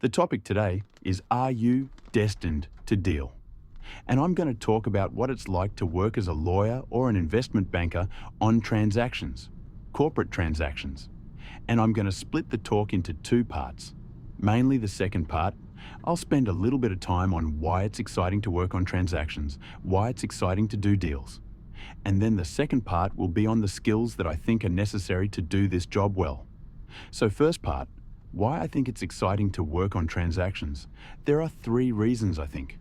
The topic today is, are you destined to deal? And I'm going to talk about what it's like to work as a lawyer or an investment banker on transactions, corporate transactions. And I'm going to split the talk into two parts. Mainly the second part, I'll spend a little bit of time on why it's exciting to work on transactions, why it's exciting to do deals. And then the second part will be on the skills that I think are necessary to do this job well. So first part, why I think it's exciting to work on transactions. There are three reasons, I think.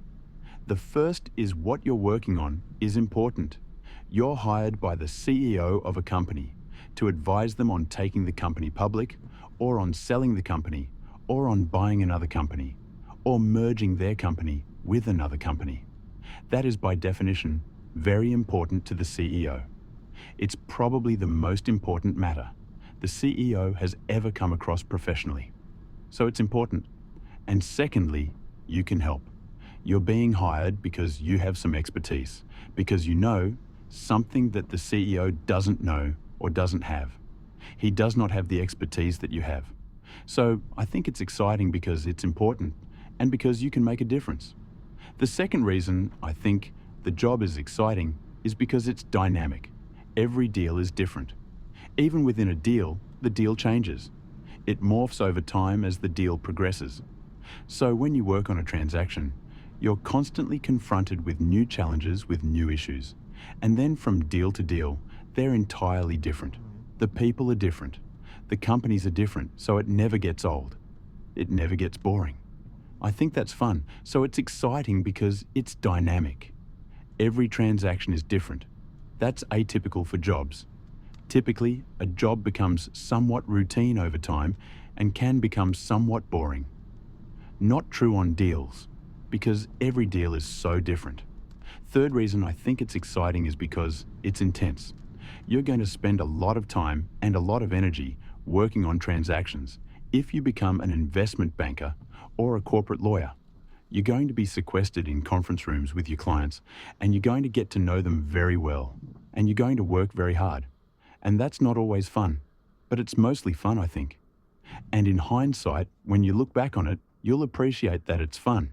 The first is what you're working on is important. You're hired by the CEO of a company to advise them on taking the company public, or on selling the company, or on buying another company, or merging their company with another company. That is by definition very important to the CEO. It's probably the most important matter the CEO has ever come across professionally. So it's important. And secondly, you can help. You're being hired because you have some expertise, because you know something that the CEO doesn't know or doesn't have. He does not have the expertise that you have. So I think it's exciting because it's important and because you can make a difference. The second reason I think the job is exciting is because it's dynamic. Every deal is different. Even within a deal, the deal changes. It morphs over time as the deal progresses. So when you work on a transaction, you're constantly confronted with new challenges, with new issues. And then from deal to deal, they're entirely different. The people are different. The companies are different, so it never gets old. It never gets boring. I think that's fun. So it's exciting because it's dynamic. Every transaction is different. That's atypical for jobs. Typically, a job becomes somewhat routine over time and can become somewhat boring. Not true on deals, because every deal is so different. Third reason I think it's exciting is because it's intense. You're going to spend a lot of time and a lot of energy working on transactions. If you become an investment banker or a corporate lawyer, you're going to be sequestered in conference rooms with your clients, and you're going to get to know them very well, and you're going to work very hard. And that's not always fun, but it's mostly fun, I think. And in hindsight, when you look back on it, you'll appreciate that it's fun,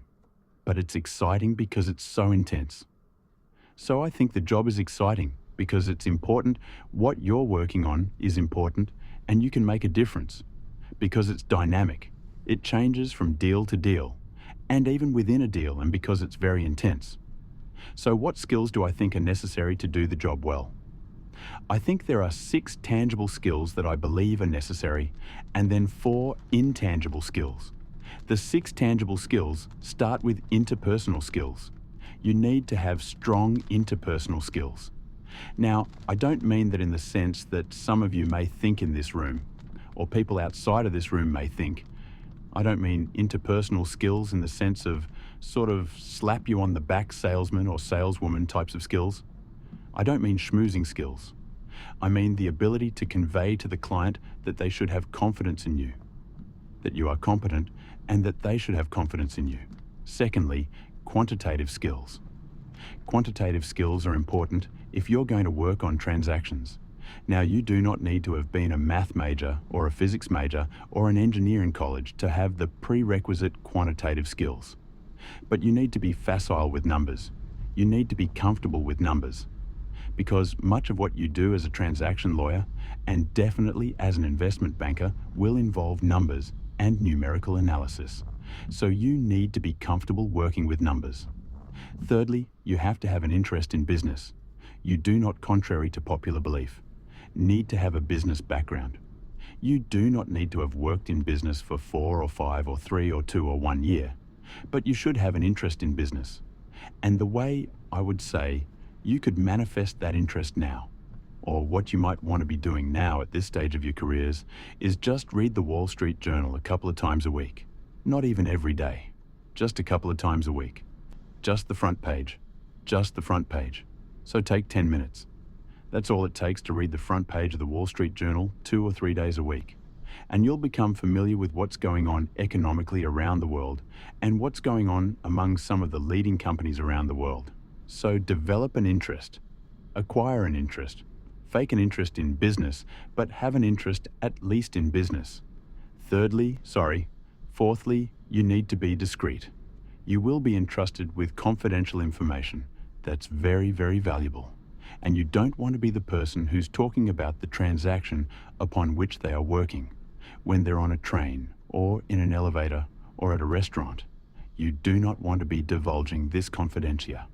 but it's exciting because it's so intense. So I think the job is exciting because it's important. What you're working on is important, and you can make a difference because it's dynamic. It changes from deal to deal, and even within a deal, and because it's very intense. So what skills do I think are necessary to do the job well? I think there are 6 tangible skills that I believe are necessary, and then 4 intangible skills. The 6 tangible skills start with interpersonal skills. You need to have strong interpersonal skills. Now, I don't mean that in the sense that some of you may think in this room, or people outside of this room may think. I don't mean interpersonal skills in the sense of sort of slap you on the back salesman or saleswoman types of skills. I don't mean schmoozing skills. I mean the ability to convey to the client that they should have confidence in you, that you are competent, and that they should have confidence in you. Secondly, quantitative skills. Quantitative skills are important if you're going to work on transactions. Now, you do not need to have been a math major or a physics major or an engineering college to have the prerequisite quantitative skills. But you need to be facile with numbers. You need to be comfortable with numbers. Because much of what you do as a transaction lawyer, and definitely as an investment banker, will involve numbers and numerical analysis. So you need to be comfortable working with numbers. Thirdly, you have to have an interest in business. You do not, contrary to popular belief, need to have a business background. You do not need to have worked in business for 4 or 5 or 3 or 2 or 1 year, but you should have an interest in business. And the way I would say you could manifest that interest now, or what you might want to be doing now at this stage of your careers, is just read the Wall Street Journal a couple of times a week. Not even every day, just a couple of times a week. Just the front page, just the front page. So take 10 minutes. That's all it takes to read the front page of the Wall Street Journal 2 or 3 days a week. And you'll become familiar with what's going on economically around the world and what's going on among some of the leading companies around the world. So develop an interest, acquire an interest, fake an interest in business, but have an interest at least in business. Fourthly, You need to be discreet. You will be entrusted with confidential information that's very, very valuable. And you don't want to be the person who's talking about the transaction upon which they are working when they're on a train or in an elevator or at a restaurant. You do not want to be divulging this confidentiality.